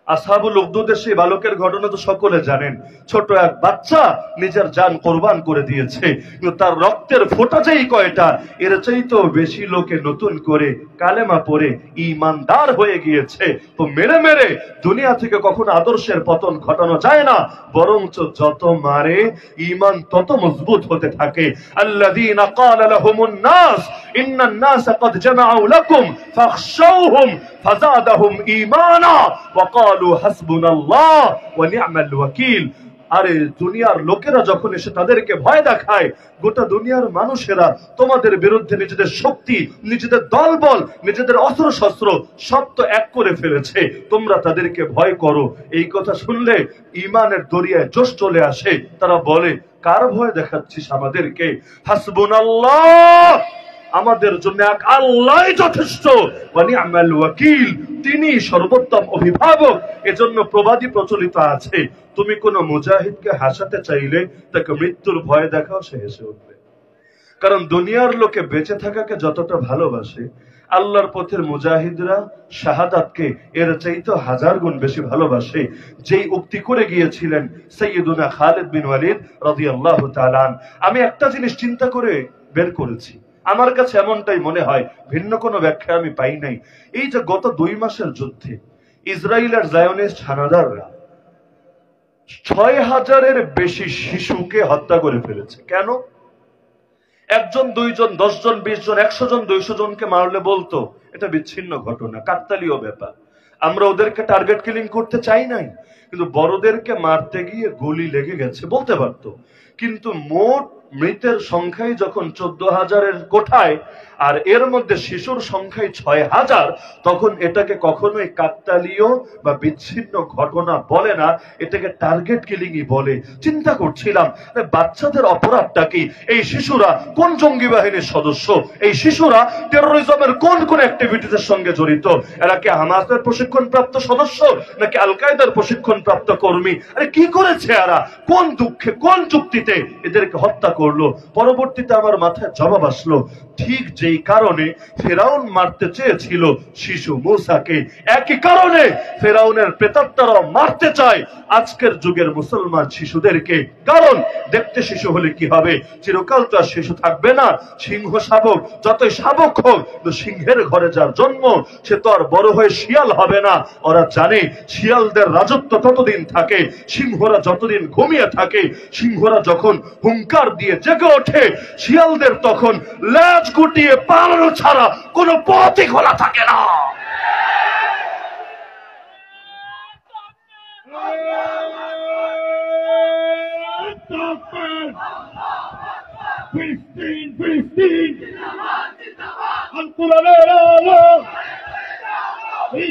আসহাবুল উখদুদের সেই বালকের ঘটনা তো সকলে জানেন। ছোট এক বাচ্চা নিজের জান কোরবান করে দিয়েছে, কিন্তু তার রক্তের ফোঁটা যেই কয়টা, এর চাইতেও বেশি লোকে নতুন করে কালেমা পড়ে ঈমানদার হয়ে গিয়েছে। তো মেরে মেরে দুনিয়া থেকে কখনো আদর্শের পতন ঘটানো যায় না, বরঞ্চ যত মারে ঈমান তত মজবুত হতে থাকে। আল্লাযীনা ক্বালা লাহুমুন নাস ইন্নান নাসা ক্বাদ জামাউ লাকুম ফাখশাউহুম ফাযাদাহুম ঈমানা ওয়া ক্বালু হাসবুনাল্লাহ ওয়া নি'মাল ওয়াকিল। আরে দুনিয়ার লোকেরা যখন এসে তাদেরকে ভয় দেখায়, গোটা দুনিয়ার মানুষেরা তোমাদের বিরুদ্ধে নিজেদের শক্তি, নিজেদের দলবল, নিজেদের অস্ত্র শস্ত্র সব তো এক করে ফেলেছে, তোমরা তাদেরকে ভয় করো। এই কথা শুনলে ঈমানের দরিয়ায় জোশ চলে আসে। তারা বলে, কার ভয় দেখাচ্ছিস আমাদেরকে? হাসবুনাল্লাহ, আমাদের জন্য এক আল্লাহই যথেষ্ট, ওয়া নি'মাল ওয়াকিল, তিনি সর্বোত্তম অভিভাবক। এজন্য প্রবাদী প্রচলিত আছে, তুমি কোন মুজাহিদকে হাসাতে চাইলে তাকে মৃত্যুর ভয় দেখাও, সে হেসে উঠবে। কারণ দুনিয়ার লোকে বেঁচে থাকাকে যতটা ভালোবাসে, আল্লাহর পথের মুজাহিদরা শাহাদাতকে এর চাইতে 1000 গুণ বেশি ভালোবাসে। যেই উক্তি করে গিয়েছিলেন সাইয়্যিদুনা খালিদ বিন ওয়ালিদ রাদিয়াল্লাহু তাআলা। আমি একটা জিনিস চিন্তা করে বের করেছি, আমার কাছে এমনটাই মনে হয়, ভিন্ন কোনো ব্যাখ্যা আমি পাই নাই। এই যে গত 2 মাসের যুদ্ধে ইসরায়েলের জায়োনিস্ট হানাদাররা 6000-এর বেশি শিশুকে হত্যা করে ফেলেছে। কেন? 1 জন, 2 জন, 10 জন, 20 জন, 100 জন, 200 জনকে মারলে বলতো এটা বিচ্ছিন্ন ঘটনা, কাকতালীয় ব্যাপার, আমরা ওদেরকে টার্গেট কিলিং করতে চাই নাই। কিন্তু বড়দেরকে মারতে গিয়ে গুলি লেগে গেছে বলতে পারতো। কিন্তু মোট মৃতের সংখ্যাই যখন 14,000-এর কোঠায়, আর এর মধ্যে শিশুর সংখ্যায় 6,000, তখন এটাকে কখনোই কাকতালীয় বা বিচ্ছিন্ন ঘটনা বলে না, এটাকে টার্গেট কিলিংই বলে। চিন্তা করছিলাম বাচ্চাদের অপরাধটা কি? এই শিশুরা কোন জঙ্গি বাহিনীর সদস্য? এই শিশুরা টেরোরিজমের কোন কোন অ্যাক্টিভিটিসের সঙ্গে জড়িত? এরা কি হামাসের প্রশিক্ষণপ্রাপ্ত সদস্য নাকি আল কায়দার প্রশিক্ষণপ্রাপ্ত কর্মী? আরে কি করেছে এরা? কোন দুঃখে, কোন যুক্তিতে এদেরকে হত্যা করলো? পরবর্তীতে আমার মাথায় জবাব আসলো, ঠিক যেই কারণে ফেরাউন মারতে চেয়েছিল শিশু মূসাকে, একই কারণে ফেরাউনের প্রেতাত্মারাও মারতে চায় আজকের যুগের মুসলমান শিশুদেরকে। কারণ দেখতে শিশু হলে কি হবে, চিরকাল তো আর শিশু থাকবে না। সিংহ শাবক যতই শাবক হোক, তো সিংহের ঘরে যার জন্ম সে তো আর বড় হয়ে শিয়াল হবে না। ওরা জানে শিয়ালদের রাজত্ব ততদিন থাকে, সিংহরা যতদিন ঘুমিয়ে থাকে। সিংহরা যখন হুঙ্কার দিয়ে জেগে ওঠে, শিয়ালদের তখন লেজ গুটিয়ে পালানো ছাড়া কোনো পথই খোলা থাকে না।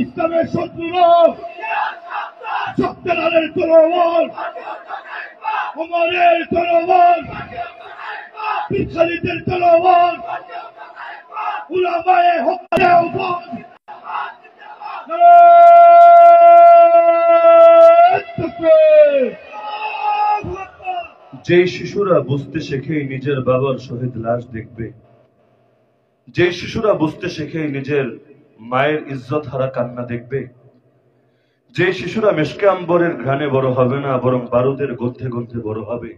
ইসলামের শত্রুরা সত্যনারের তলোয়ার, ওমরের তলোয়ার, খালিদের তলোয়ার, উলামায়ে হককে উপর যে শিশুরা বুঝতে শেখে নিজের বাবার শহীদ লাশ দেখবে, যে শিশুরা বুঝতে শেখে নিজের মায়ের ইজ্জত হারা কান্না দেখবে, যে শিশুরা মেশকে আম্বরের ঘ্রাণে বড় হবে না, বরং বারুদের গন্ধে গন্ধে বড় হবে,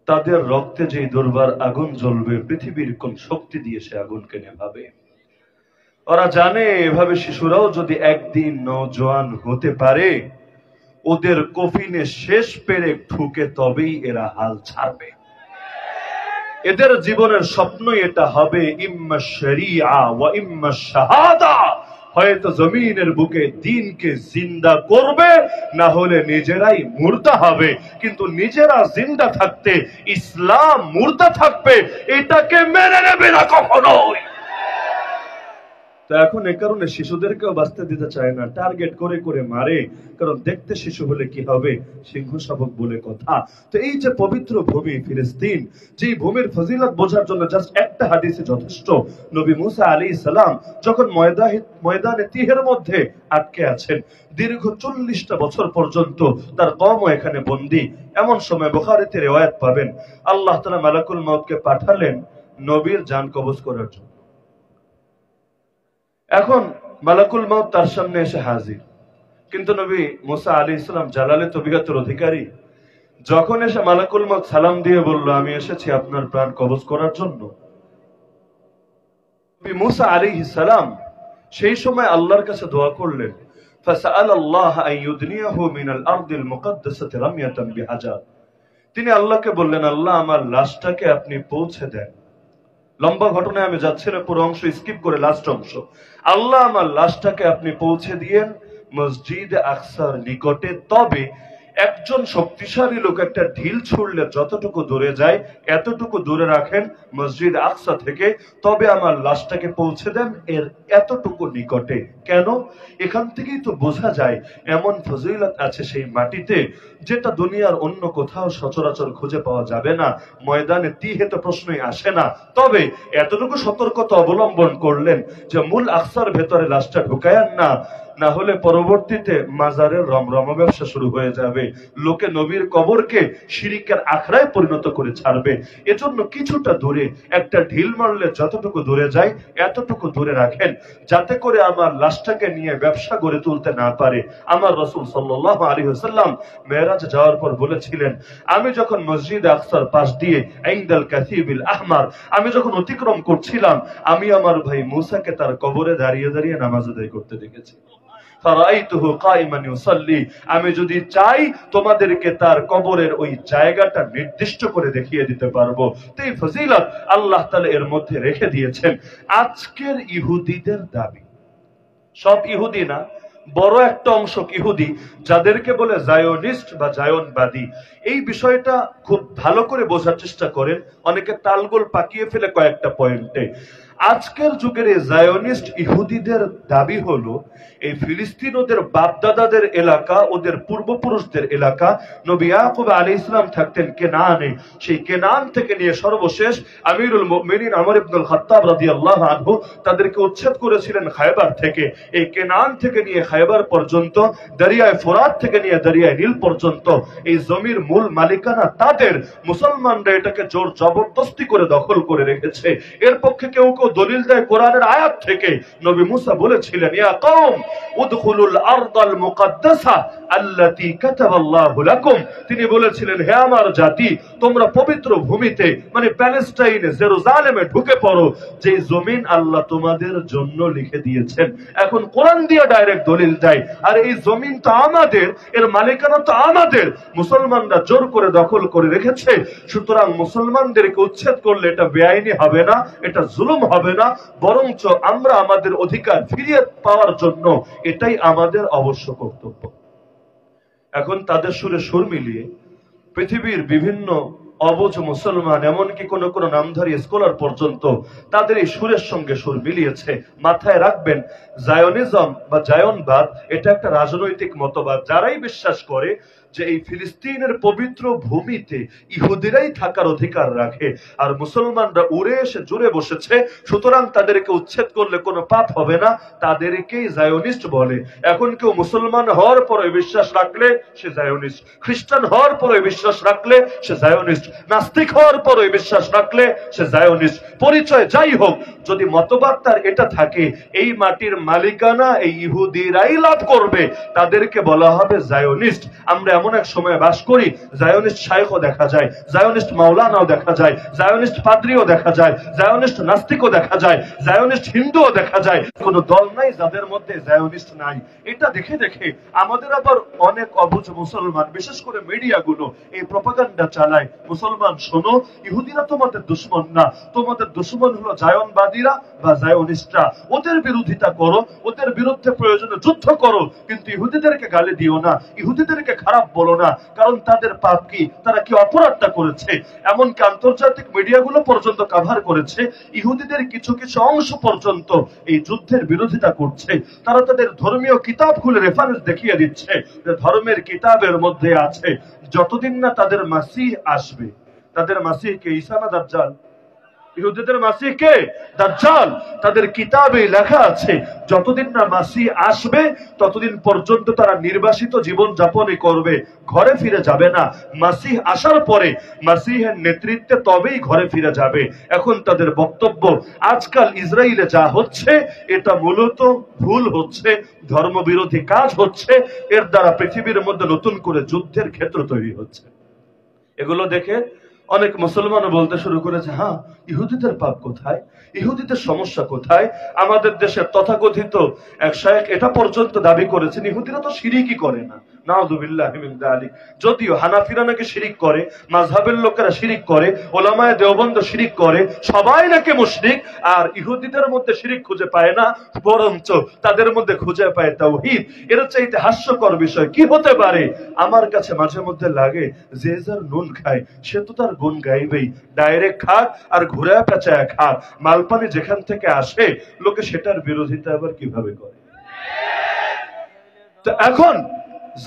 তাদের রক্তে যেই দুর্বার আগুন জ্বলবে, পৃথিবীর কোন শক্তি দিয়ে সে আগুনকে নেভাবে। ওরা জানে এভাবে শিশুরাও যদি একদিন নওজোয়ান হতে পারে, ওদের কফিনে শেষ পেরেক ঠুকে তবেই এরা হাল ছাড়বে। এদের জীবনের স্বপ্নই এটা হবে, ইম্মা শরিয়া ওয়া ইম্মা শাহাদা। হয়তো জমিনের বুকে দ্বীনকে জিন্দা করবে, না হলে নিজেরাই মুর্দা হবে। কিন্তু নিজেরা জিন্দা থাকতে ইসলাম মুর্দা থাকবে, এটাকে মেনে নেবে না কখনোই। তো এখন এ কারণে শিশুদেরকেও বাঁচতে দিতে চায় না, টার্গেট করে করে মারে। কারণ দেখতে শিশু হলে কি হবে, সিংহ শাবক বলে কথা। তো এই যে পবিত্র ভূমি ফিলিস্তিন, যে ভূমির ফজিলত বোঝার জন্য জাস্ট একটা হাদিসে যথেষ্ট। নবী মুসা আলাইহিস সালাম যখন ময়দানে তিহের মধ্যে আটকে আছেন, দীর্ঘ 40টা বছর পর্যন্ত তার কওমও এখানে বন্দী। এমন সময় বুখারীতে রিওয়ায়াত পাবেন, আল্লাহ তাআলা মালাকুল মউতকে পাঠালেন নবীর জান কবজ করার জন্য। এখন মালাকুল মউত তার সামনে এসে হাজির, কিন্তু নবী মুসা আলাইহিস সালাম জালালে তবিয়তের অধিকারী, যখন এসে মালাকুল মউত সালাম দিয়ে বলল, আমি এসেছি আপনার প্রাণ কবজ করার জন্য। নবী মুসা আলাইহিস সালাম সেই সময় আল্লাহর কাছে দোয়া করলেন, ফাসআলাল্লাহ আন ইউদনিয়াহু মিনাল আরদিল মুকদ্দাসাতি রামিয়াতান বিহাজার। তিনি আল্লাহকে বললেন, আল্লাহ আমার লাশটাকে আপনি পৌঁছে দেন। লম্বা ঘটনায় আমি যাচ্ছি না, পুরো অংশ স্কিপ করে লাস্ট অংশ। আল্লাহ আমার লাশটাকে আপনি পৌঁছে দিয়েন মসজিদ আকসার নিকটে, তবে একজন শক্তিশালী লোক একটা ঢিল ছুড়লে যতটুকু দূরে যায় এতটুকু দূরে রাখেন মসজিদ আকসা থেকে, তবে আমার লাশটাকে পৌঁছে দেন এর এতটুকু নিকটে। কেন? এখান থেকেই তো বোঝা যায় এমন ফজিলত আছে সেই মাটিতে, যেটা দুনিয়ার অন্য কোথাও সচরাচর খুঁজে পাওয়া যাবে না। ময়দানে তিহে তো প্রশ্নই আসে না। তবে এতটুকু সতর্কতা অবলম্বন করলেন যে মূল আকসার ভেতরে লাশটা ঢুকায়েন না, না হলে পরবর্তীতে মাজারের রমরম ব্যবসা শুরু হয়ে যাবে। লোকে নবীর কবরকে শিরিকের আখড়ায় পরিণত করে ছাড়বে। এজন্য কিছুটা দূরে একটা ঢিল মারলে যতটুকু দূরে যায় এতটুকু দূরে রাখেন, যাতে করে আমার লাশটাকে নিয়ে ব্যবসা গড়ে তুলতে না পারে। আমার রাসূল সাল্লাল্লাহু আলাইহি ওয়াসাল্লাম মেরাজে যাওয়ার পর বলেছিলেন, আমি যখন মসজিদ আকসার পাশ দিয়ে ইনদাল কাসিবিল আহমার আমি যখন অতিক্রম করছিলাম, আমি আমার ভাই মুসাকে তার কবরে দাঁড়িয়ে দাঁড়িয়ে নামাজ আদায় করতে দেখেছি। আমি যদি চাই তোমাদেরকে তার কবরের ওই জায়গাটা নির্দিষ্ট করে দেখিয়ে দিতে পারবো। তো এই ফজিলত আল্লাহ তাআলা এর মধ্যে রেখে দিয়েছেন। আজকের ইহুদিদের দাবি, সব ইহুদি না, বড় একটা অংশ ইহুদি যাদেরকে বলে জায়োনিস্ট বা জায়নবাদী, এই বিষয়টা খুব ভালো করে বোঝার চেষ্টা করেন। অনেকে তালগোল পাকিয়ে ফেলে কয়েকটা পয়েন্টে। আজকের যুগের এই জায়োনিস্ট ইহুদিদের দাবি হলো এই ফিলিস্তিন ওদের বাপদাদাদের এলাকা, ওদের পূর্বপুরুষদের এলাকা। নবী ইয়াকুব আলাইহিস সালাম থাকতেন কেনানে, সেই কেনান থেকে নিয়ে সর্বশেষ আমিরুল মুমিনিন ওমর ইবনুল খাত্তাব রাদিয়াল্লাহু আনহু তাদেরকে উচ্ছেদ করেছিলেন খায়বার থেকে। এই কেনান থেকে নিয়ে খায়বার পর্যন্ত, দরিয়ায় ফোরাত থেকে নিয়ে দরিয়ায় নীল পর্যন্ত এই জমির মূল মালিকানা তাদের। মুসলমানরা এটাকে জোর জবরদস্তি করে দখল করে রেখেছে। এর পক্ষে কেউ কেউ দলিল দেয় কোরআনের আয়াত থেকে। নবী মুসা বলেছিলেন, ইয়া কওম উদখুলুল আরদাল মুকদ্দাসা আল্লাতী কাতাবাল্লাহু লাকুম। তিনি বলেছিলেন, হে আমার জাতি, তোমরা পবিত্র ভূমিতে মানে প্যালেস্টাইনে জেরুজালেমে ঢুকে পড়ো, যে জমিন আল্লাহ তোমাদের জন্য লিখে দিয়েছেন। এখন কোরআন দিয়ে ডাইরেক্ট দলিল দেয়, আর এই জমিন তো আমাদের, এর মালিকানা তো আমাদের। মুসলমানরা জোর করে দখল করে রেখেছে। সুতরাং মুসলমানদেরকে উচ্ছেদ করলে এটা বেআইনি হবে না, এটা জুলুম হবে না, বরঞ্চ আমরা আমাদের অধিকার ফিরিয়ে পাওয়ার জন্য এটাই আমাদের অবশ্য কর্তব্য। এখন তাদের সুরে সুর মিলিয়ে পৃথিবীর বিভিন্ন অবুঝ মুসলমান, এমনকি কোন কোন নামধারী স্কলার পর্যন্ত তাদের এই সুরের সঙ্গে সুর মিলিয়েছে। মাথায় রাখবেন, জায়নিজম বা জায়নবাদ এটা একটা রাজনৈতিক মতবাদ। যারাই বিশ্বাস করে যে এই ফিলিস্তিনের পবিত্র ভূমিতে ইহুদিরাই থাকার অধিকার রাখে, আর মুসলমানরা উড়ে এসে জুড়ে বসেছে, সুতরাং তাদেরকে উচ্ছেদ করলে কোনো পাপ হবে না, তাদেরকেই জায়োনিস্ট বলে। এখন কেউ মুসলমান হওয়ার পরে বিশ্বাস রাখলে সে জায়োনিস্ট, খ্রিস্টান হওয়ার পরে বিশ্বাস রাখলে সে জায়োনিস্ট, নাস্তিক হওয়ার পরে বিশ্বাস রাখলে সে জায়োনিস্ট। পরিচয় যাই হোক, যদি মতবাদ তার এটা থাকে এই মাটির মালিকানা এই ইহুদিরাই লাভ করবে, তাদেরকে বলা হবে জায়োনিস্ট। আমরা এমন এক সময় বাস করি, জায়োনিস্ট শাইখও দেখা যায়, জায়োনিস্ট মাওলানাও দেখা যায়, জায়োনিস্ট পাদ্রিও দেখা যায়, জায়োনিস্ট নাস্তিকও দেখা যায়, জায়োনিস্ট হিন্দুও দেখা যায়। কোন দল নাই যাদের মধ্যে জায়োনিস্ট নাই। এটা দেখে দেখে আমাদের আবার অনেক অবুঝ মুসলমান, বিশেষ করে মিডিয়াগুলো এই প্রপাগান্ডা চালায়, মুসলমান শোনো, ইহুদিরা তোমাদের দুশমন না, তোমাদের দুশমন হলো জায়নবাদীরা বা জায়োনিস্টরা। ওদের বিরোধিতা করো, ওদের বিরুদ্ধে প্রয়োজনে যুদ্ধ করো, কিন্তু ইহুদিদেরকে গালি দিও না, ইহুদিদেরকে খারাপ বলো না, কারণ তাদের পাপ কি, তারা কি অপরাধটা করেছে। এমনকি আন্তর্জাতিক মিডিয়াগুলো পর্যন্ত কভার করেছে, ইহুদিদের কিছু কিছু অংশ পর্যন্ত এই যুদ্ধের বিরোধিতা করছে। তারা তাদের ধর্মীয় কিতাব খুলে রেফারেন্স দেখিয়ে দিচ্ছে যে ধর্মের কিতাবের মধ্যে আছে যতদিন না তাদের মাসিহ আসবে। তাদের মাসিহ কে? ঈসা না দাজ্জাল? ইহুদিদের মাসিহ কে? দাজ্জাল। তাদের কিতাবে লেখা আছে যতদিন না মাসিহ আসবে ততদিন পর্যন্ত তারা নির্বাসিত জীবন যাপনই করবে, ঘরে ফিরে যাবে না। মাসিহ আসার পরে মাসিহের নেতৃত্বে তবেই ঘরে ফিরে যাবে। এখন তাদের বক্তব্য আজকাল ইসরায়েলে যা হচ্ছে এটা মূলত ভুল হচ্ছে, ধর্মবিরোধী কাজ হচ্ছে, এর দ্বারা পৃথিবীর মধ্যে নতুন করে যুদ্ধের ক্ষেত্র তৈরি হচ্ছে। এগুলো দেখে অনেক মুসলমান বলতে শুরু করেছে, হ্যাঁ ইহুদিদের পাপ কোথায়, ইহুদিদের সমস্যা কোথায়। আমাদের দেশের তথাকথিত এক শায়েখ এটা পর্যন্ত দাবি করেছেন ইহুদিরা তো শিরিকই করে না, নাউযুবিল্লাহি মিন যালিক। যদিও হানাফিরা নাকি শিরিক করে, মাযহাবের লোকেরা শিরিক করে, ওলামায়ে দেওবন্দ শিরিক করে, সবাই নাকি মুশরিক, আর ইহুদিদের মধ্যে শিরিক খুঁজে পায় না, বরঞ্চ তাদের মধ্যে খুঁজে পায় তাওহীদ। এর চাইতে হাস্যকর বিষয় কি হতে পারে? আমার কাছে মাঝে মধ্যে লাগে যে যার নুন খায় সে তো তার গুণ গাইবেই, ডাইরেক্ট খাক আর ঘুরে পেঁচায় খাক, মালপানি যেখান থেকে আসে লোকে সেটার বিরোধিতা আবার কিভাবে করে। তো এখন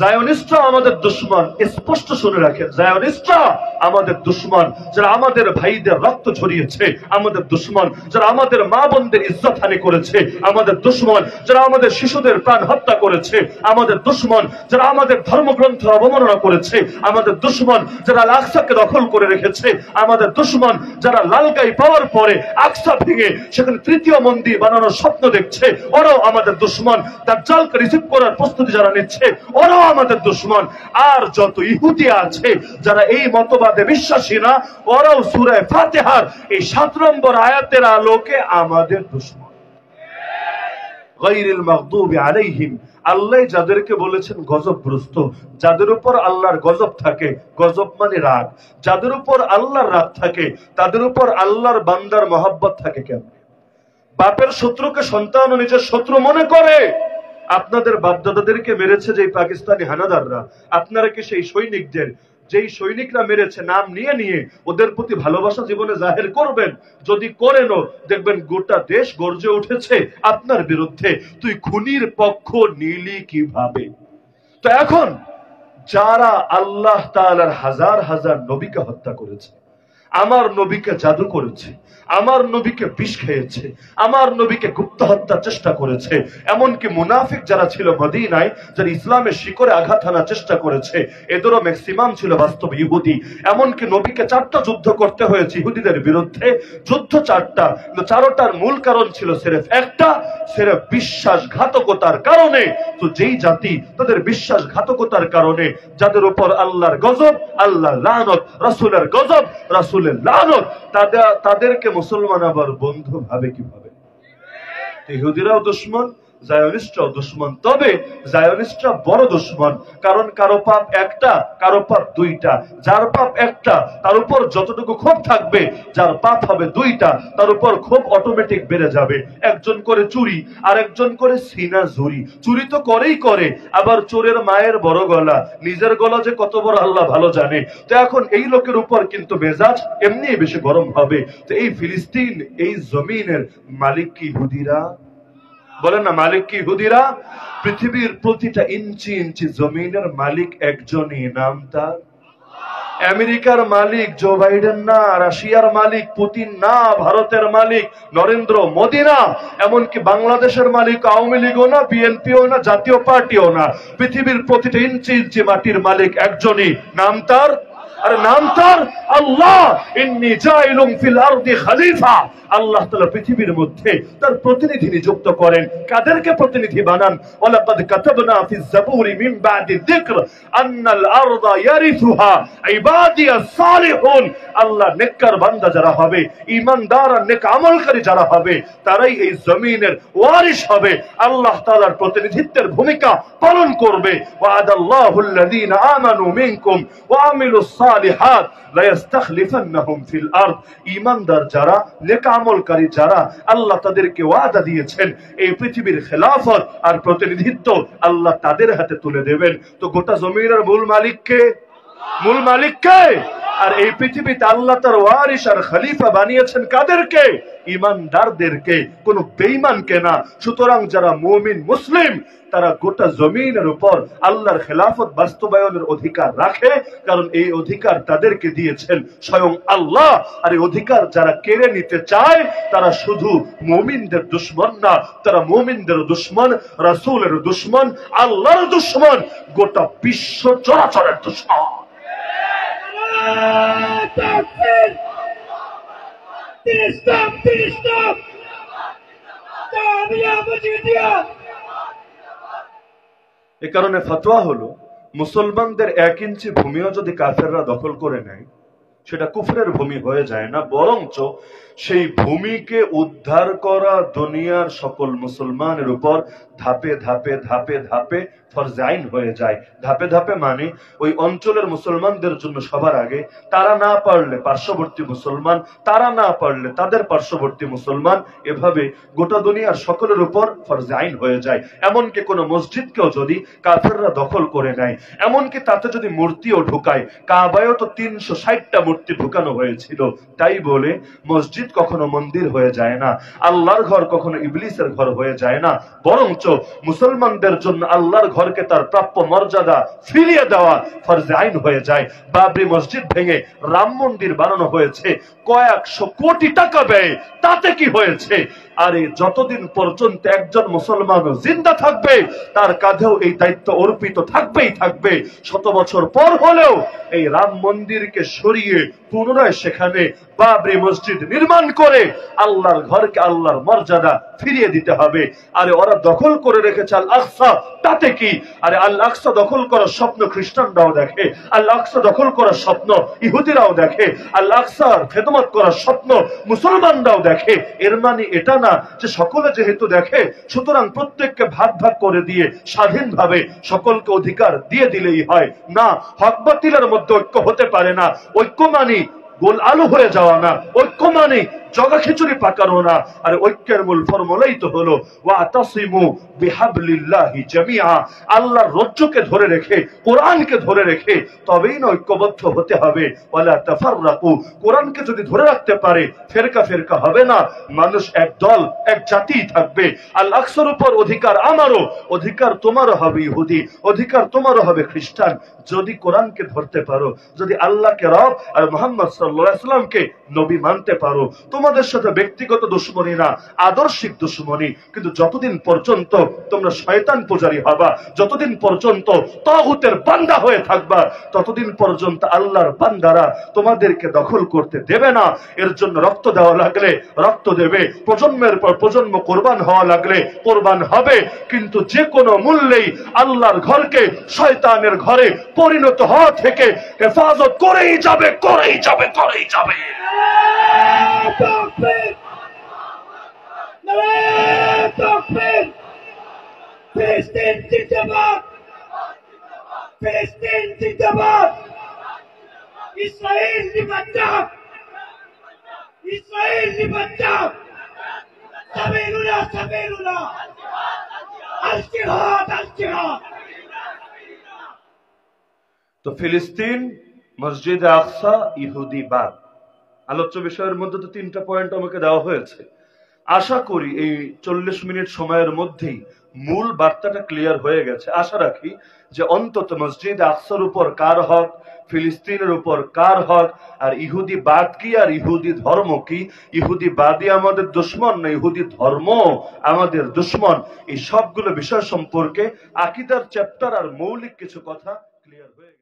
জায়োনিস্টরা আমাদের দুশমন, স্পষ্ট শুনে রাখেন, জায়োনিস্টরা আমাদের দুশমন। যারা আমাদের ভাইদের রক্ত ঝরিয়েছে আমাদের দুশমন, যারা আমাদের মা বোনদের ইজ্জত হানি করেছে আমাদের দুশমন, যারা আমাদের শিশুদের প্রাণ হত্যা করেছে আমাদের দুশমন, যারা আমাদের ধর্মগ্রন্থ অবমাননা করেছে আমাদের দুশমন, যারা আকসাকে দখল করে রেখেছে আমাদের দুশমন, যারা লালগাই পাওয়ার পরে আকসা ভেঙে সেখানে তৃতীয় মন্দির বানানোর স্বপ্ন দেখছে ওরাও আমাদের দুশমন। দাজ্জালকে রিসিভ করার প্রস্তুতি যারা নিচ্ছে ওরাও আমাদের দুশমন। আর যত ইহুদি আছে যারা এই মতবাদে বিশ্বাসী না, ওরাও সূরা ফাতিহার এই 7 নম্বর আয়াতের আলোকে আমাদের দুশমন। গায়রিল মাগদুবি আলাইহিম, আল্লাহ যাদেরকে বলেছেন গজবগ্রস্ত, যাদের উপর আল্লাহর গজব থাকে, গজব মানে রাগ, যাদের উপর আল্লাহর রাগ থাকে তাদের উপর আল্লাহর বান্দার মহব্বত থাকে কেন? বাপের শত্রুকে সন্তান নিজের শত্রু মনে করে। আপনাদের বাপদাদাদেরকে মেরেছে যে পাকিস্তানি হানাদাররা, আপনারা কি সেই সৈনিকদের, যেই সৈনিকরা মেরেছে নাম নিয়ে নিয়ে ওদের প্রতি ভালোবাসা জীবনে জাহির করবেন? যদি করেনও দেখবেন গোটা দেশ গর্জে উঠেছে আপনার বিরুদ্ধে। তুই খুনির পক্ষ নিলি কিভাবে? তো এখন যারা আল্লাহ তাআলার হাজার হাজার নবীকে হত্যা করেছে, আমার নবীকে জাদু করেছে, আমার নবীকে বিষ খেয়েছে, আমার নবীকে গুপ্ত হত্যার চেষ্টা করেছে, এমনকি মুনাফিক যারা ছিল মদিনায়, যারা ইসলামের শিকড়ে আঘাত হানার চেষ্টা করেছে, এদেরও ম্যাক্সিমাম ছিল বাস্তব ইহুদি। এমনকি নবীকে 4টা যুদ্ধ করতে হয়েছে ইহুদিদের বিরুদ্ধে, যুদ্ধ 4টা, কিন্তু 4টার মূল কারণ ছিল সিরেফ একটা, সিরেফ বিশ্বাসঘাতকতার কারণে। তো যেই জাতি তাদের বিশ্বাসঘাতকতার কারণে, যাদের উপর আল্লাহর গজব, আল্লাহর লানত, রাসূলের গজব, রাসূলের লানত, তাদেরকে মুসলমান আবার বন্ধু ভাবে কিভাবে? ইহুদিরাও দুশমন, জায়োনিস্টরাও দুশমন। তবে জায়োনিস্টরা বড় দুশমন, কারণ কারো পাপ একটা, কারো পাপ 2টা। যার পাপ একটা তার উপর যতটুকু ক্ষোভ থাকবে, যার পাপ হবে 2টা তার উপর ক্ষোভ অটোমেটিক বেড়ে যাবে। একজন করে চুরি আর একজন করে সিনা ঝুরি। চুরি তো করেই করে, আবার চোরের মায়ের বড় গলা, নিজের গলা যে কত বড় আল্লাহ ভালো জানে। তো এখন এই লোকের উপর কিন্তু মেজাজ এমনি বেশি গরম হবে। তো এই ফিলিস্তিন, এই জমিনের মালিক কি ইহুদিরা? বলেন না মালিক কি ইহুদিরা? পৃথিবীর প্রতিটা ইঞ্চি ইঞ্চি জমিনের মালিক একজনই, নাম তার আমেরিকার মালিক জো বাইডেন না, রাশিয়ার মালিক পুতিন না, ভারতের মালিক নরেন্দ্র মোদী না, এমনকি বাংলাদেশের মালিক আওয়ামী লীগও না, বিএনপিও না, জাতীয় পার্টিও না। পৃথিবীর প্রতিটা ইঞ্চি ইঞ্চি মাটির মালিক একজনই, নাম তার, আরে নাম তার আল্লাহ। ইন্নী জাইলুম ফিল আরদি খলিফা। আল্লাহ তাআলা পৃথিবীর মধ্যে তার প্রতিনিধি নিযুক্ত করেন। কাদেরকে প্রতিনিধি বানান? ওয়ালাকাদ কাতাবনা ফিজ জাবুরি মিন বাদি যিকর আন্নাল আরদা ইয়ারিসুহা ইবাদিয়াস সালিহুন। আল্লাহ নেককার বান্দা যারা হবে, ঈমানদার আর নেক আমলকারী যারা হবে, তারাই এই জমিনের ওয়ারিস হবে, আল্লাহ তাআলার প্রতিনিধিত্বের ভূমিকা পালন করবে। ওয়াদাল্লাহুল লাযীনা আমানু মিনকুম ওয়া আমিলুস সালিহাত লা ইস্তাখলিফান্নাহুম ফিল আরদ। ঈমানদার যারা, নেক আমলকারী যারা, আল্লাহ তাদেরকে ওয়াদা দিয়েছেন এই পৃথিবীর খেলাফত আর প্রতিনিধিত্ব আল্লাহ তাদের হাতে তুলে দেবেন। তো গোটা জমিনের মূল মালিক কে? মূল মালিক কে? আর এই পৃথিবীতে আল্লাহ তার ওয়ারিস আর খলিফা বানিয়েছেন কাদেরকে? ঈমানদারদেরকে, কোন বেঈমানকে না। সুতরাং যারা মুমিন মুসলিম তারা গোটা জমিনের উপর আল্লাহর খেলাফত বাস্তবায়নের অধিকার রাখে, কারণ এই অধিকার তাদেরকে দিয়েছেন স্বয়ং আল্লাহ। আর এই অধিকার যারা কেড়ে নিতে চায় তারা শুধু মুমিনদের দুশমন না, তারা মুমিনদের দুশমন, রাসূলের দুশমন, আল্লাহর দুশমন, গোটা বিশ্ব চরাচরের দুশমন। Takbir! Stop! Stop! এ কারণে ফতোয়া হলো, মুসলমানদের 1 ইঞ্চি ভূমিও যদি কাফেররা দখল করে নেয় সেটা কুফরের ভূমি হয়ে যায় না, বরঞ্চ সেই ভূমিকে উদ্ধার করা দুনিয়ার সকল মুসলমানের উপর ধাপে ধাপে ধাপে ধাপে ফরজে আইন হয়ে যায়। ধাপে ধাপে মানে ওই অঞ্চলের মুসলমানদের জন্য সবার আগে, তারা না পারলে পার্শ্ববর্তী মুসলমান, তারা না পারলে তাদের পার্শ্ববর্তী মুসলমান, এভাবে গোটা দুনিয়ার সকলের উপর ফরজে আইন হয়ে যায়। এমনকি কোনো মসজিদকেও যদি কাফেররা দখল করে নেয়, এমনকি তাতে যদি মূর্তিও ঢুকায়, কাবায়ও তো 360টা মূর্তি ঢুকানো হয়েছিল, তাই বলে মসজিদ কখনো মন্দির হয়ে যায় না, আল্লাহর ঘর কখনো ইবলিসের ঘর হয়ে যায় না, বরঞ্চ মুসলমানদের জন্য আল্লাহর ঘরকে তার প্রাপ্য মর্যাদা ফিরিয়ে দেওয়া ফরজে আইন হয়ে যায়। বাবরি মসজিদ ভেঙে রাম মন্দির বানানো হয়েছে কয়েকশো কোটি টাকা ব্যয়, তাতে কি হয়েছে? আরে যতদিন পর্যন্ত একজন মুসলমান জিন্দা থাকবে তার কাঁধেও এই দায়িত্ব অর্পিত থাকবেই থাকবে। 100 বছর পর হলেও এই রাম মন্দিরকে সরিয়ে পুনরায় সেখানে বাবরি মসজিদ নির্মাণ করে আল্লাহর ঘরকে আল্লাহর মর্যাদা ফিরিয়ে দিতে হবে। আরে ওরা দখল করে রেখেছে আল আকসা, তাতে কি? আরে আল আকসা দখল করার স্বপ্ন খ্রিস্টানরাও দেখে, আল আকসা দখল করার স্বপ্ন ইহুদিরাও দেখে, আল আকসার খেদমত করার স্বপ্ন মুসলমানরাও দেখে। এর মানে এটা না যে সকলে যেহেতু দেখে সুতরাং প্রত্যেককে ভাগ ভাগ করে দিয়ে স্বাধীনভাবে সকলকে অধিকার দিয়ে দিলেই হয় না। হক বাতিলের মধ্যে ঐক্য হতে পারে না। ঐক্য মানে গোল আলু হয়ে যাওয়া না, ঐক্য মানে জগা খিচুড়ি পাকানো না। আর ঐক্যের মূল ফর্মুলাই তো হলো ওয়াতাসিমু বিহাবলিল্লাহি জামিআ, আল্লাহর রজ্জুকে ধরে রেখে, কোরআনকে ধরে রেখে তবেই না ঐক্যবদ্ধ হতে হবে। ওয়ালা তাফাররাকু, কোরআনকে যদি ধরে রাখতে পারে ফেরকা ফেরকা হবে না, মানুষ এক দল এক জাতি থাকবে। আল আকসার উপর অধিকার আমারও, অধিকার তোমারও হবে ইহুদি, অধিকার তোমারও হবে খ্রিস্টান, যদি কোরআনকে ধরতে পারো, যদি আল্লাহকে রব আর মুহাম্মদ সাল্লাল্লাহু আলাইহি ওয়াসাল্লামকে নবী মানতে পারো। তোমাদের সাথে ব্যক্তিগত দুশমনী না, আদর্শিক দুশমনী। কিন্তু যতদিন পর্যন্ত তোমরা শয়তান পূজারী হবা, যতদিন পর্যন্ত তাগুতের বান্দা হয়ে থাকবা, ততদিন পর্যন্ত আল্লাহর বান্দারা তোমাদেরকে দখল করতে দেবে না। এর জন্য রক্ত দেওয়া লাগলে রক্ত দেবে, প্রজন্মের পর প্রজন্ম কোরবান হওয়া লাগলে কোরবান হবে, কিন্তু যে কোনো মূল্যেই আল্লাহর ঘরকে শয়তানের ঘরে পরিণত হওয়া থেকে হেফাজত করেই যাবে, করেই যাবে, করেই যাবে। Takbir! Takbir! Filistin zindabad! Filistin zindabad! İsrail limanjab! İsrail limanjab! Sabilullah, sabilullah! Al-jihad, al-jihad! তো ফিলিস্তিন, মসজিদে আকসা, ইহুদিবাদ, আলোচ্য বিষয়ের মধ্যে তো 3টা পয়েন্ট আমাকে দেওয়া হয়েছে। আশা করি এই 40 মিনিট সময়ের মধ্যেই মূল বার্তাটা ক্লিয়ার হয়ে গেছে। আশা রাখি যে অন্তত মসজিদ আকসার উপর কার হক, ফিলিস্তিনের উপর কার হক, আর ইহুদি বাদ কি আর ইহুদি ধর্ম কি, ইহুদি বাদই আমাদের দুশ্মন না ইহুদি ধর্ম আমাদের দুশ্মন, এই সবগুলো বিষয় সম্পর্কে আকীদার চ্যাপ্টার আর মৌলিক কিছু কথা ক্লিয়ার হয়ে গেছে।